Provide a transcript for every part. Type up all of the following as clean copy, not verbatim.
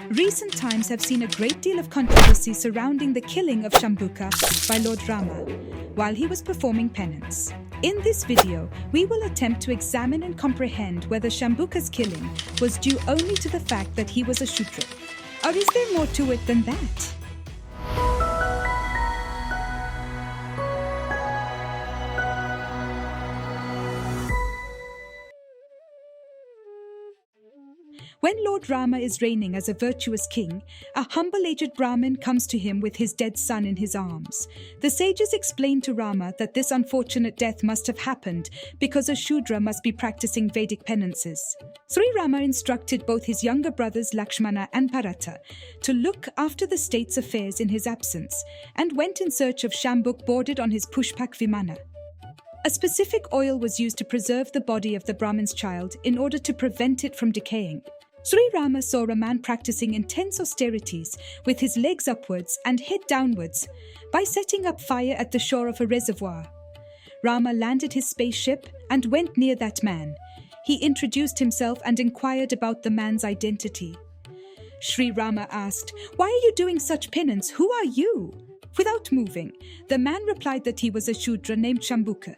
Recent times have seen a great deal of controversy surrounding the killing of Shambhuka by Lord Rama while he was performing penance. In this video, we will attempt to examine and comprehend whether Shambhuka's killing was due only to the fact that he was a shudra, or is there more to it than that? When Lord Rama is reigning as a virtuous king, a humble aged Brahmin comes to him with his dead son in his arms. The sages explain to Rama that this unfortunate death must have happened because a Shoodra must be practicing Vedic penances. Sri Rama instructed both his younger brothers Lakshmana and Bharata to look after the state's affairs in his absence and went in search of Shambuk boarded on his Pushpak Vimana. A specific oil was used to preserve the body of the Brahmin's child in order to prevent it from decaying. Sri Rama saw a man practicing intense austerities with his legs upwards and head downwards by setting up fire at the shore of a reservoir. Rama landed his spaceship and went near that man. He introduced himself and inquired about the man's identity. Sri Rama asked, "Why are you doing such penance? Who are you?" Without moving, the man replied that he was a Shudra named Shambhuka.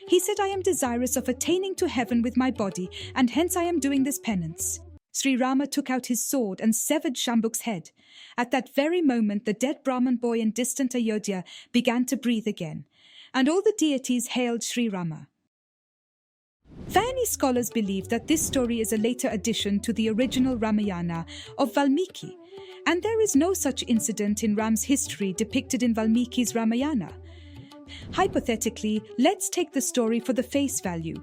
He said, "I am desirous of attaining to heaven with my body, and hence I am doing this penance." Sri Rama took out his sword and severed Shambuk's head. At that very moment, the dead Brahmin boy in distant Ayodhya began to breathe again, and all the deities hailed Sri Rama. Many scholars believe that this story is a later addition to the original Ramayana of Valmiki, and there is no such incident in Ram's history depicted in Valmiki's Ramayana. Hypothetically, let's take the story for the face value.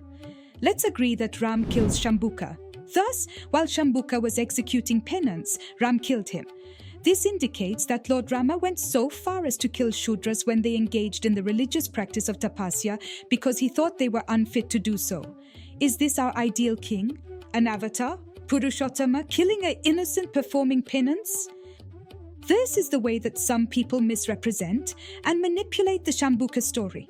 Let's agree that Ram kills Shambuka. Thus, while Shambuka was executing penance, Ram killed him. This indicates that Lord Rama went so far as to kill Shudras when they engaged in the religious practice of tapasya because he thought they were unfit to do so. Is this our ideal king? An avatar? Purushottama killing an innocent performing penance? This is the way that some people misrepresent and manipulate the Shambhuka story.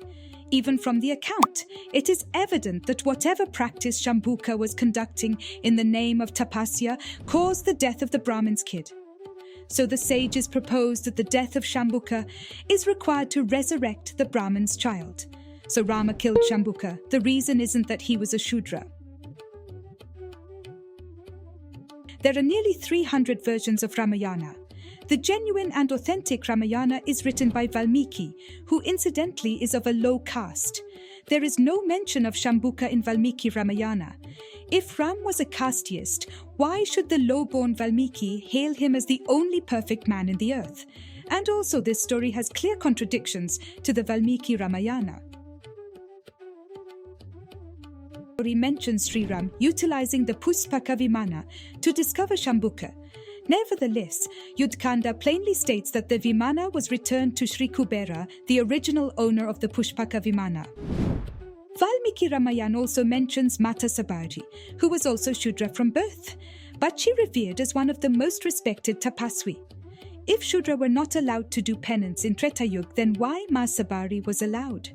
Even from the account, it is evident that whatever practice Shambhuka was conducting in the name of tapasya caused the death of the Brahmin's kid. So the sages proposed that the death of Shambhuka is required to resurrect the Brahmin's child. So Rama killed Shambhuka. The reason isn't that he was a Shudra. There are nearly 300 versions of Ramayana. The genuine and authentic Ramayana is written by Valmiki, who incidentally is of a low caste. There is no mention of Shambhuka in Valmiki Ramayana. If Ram was a casteist, why should the low-born Valmiki hail him as the only perfect man in the earth? And also this story has clear contradictions to the Valmiki Ramayana. The story mentions Sri Ram utilizing the Pushpak Vimana to discover Shambhuka. Nevertheless, Yudhkanda plainly states that the Vimana was returned to Sri Kubera, the original owner of the Pushpaka Vimana. Valmiki Ramayana also mentions Mata Sabari, who was also Shudra from birth, but she revered as one of the most respected tapaswi. If Shudra were not allowed to do penance in Treta Yuga, then why Ma Sabari was allowed?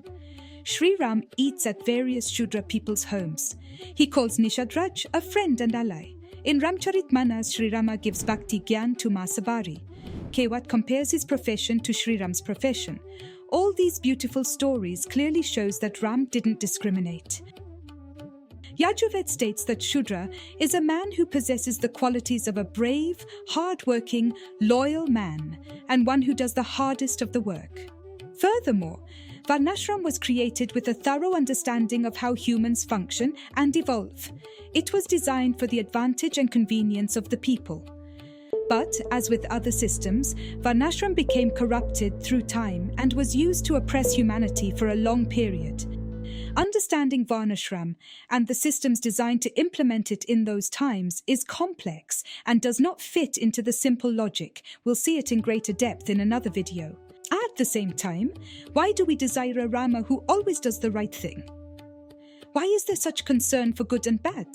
Sri Ram eats at various Shudra people's homes. He calls Nishadraj a friend and ally. In Ramcharitmanas, Sri Rama gives Bhakti Gyan to Ma Sabari. Kewat compares his profession to Sri Ram's profession. All these beautiful stories clearly shows that Ram didn't discriminate. Yajurved states that Shudra is a man who possesses the qualities of a brave, hard-working, loyal man, and one who does the hardest of the work. Furthermore, Varnashram was created with a thorough understanding of how humans function and evolve. It was designed for the advantage and convenience of the people. But, as with other systems, Varnashram became corrupted through time and was used to oppress humanity for a long period. Understanding Varnashram and the systems designed to implement it in those times is complex and does not fit into the simple logic. We'll see it in greater depth in another video. At the same time, why do we desire a Rama who always does the right thing? Why is there such concern for good and bad?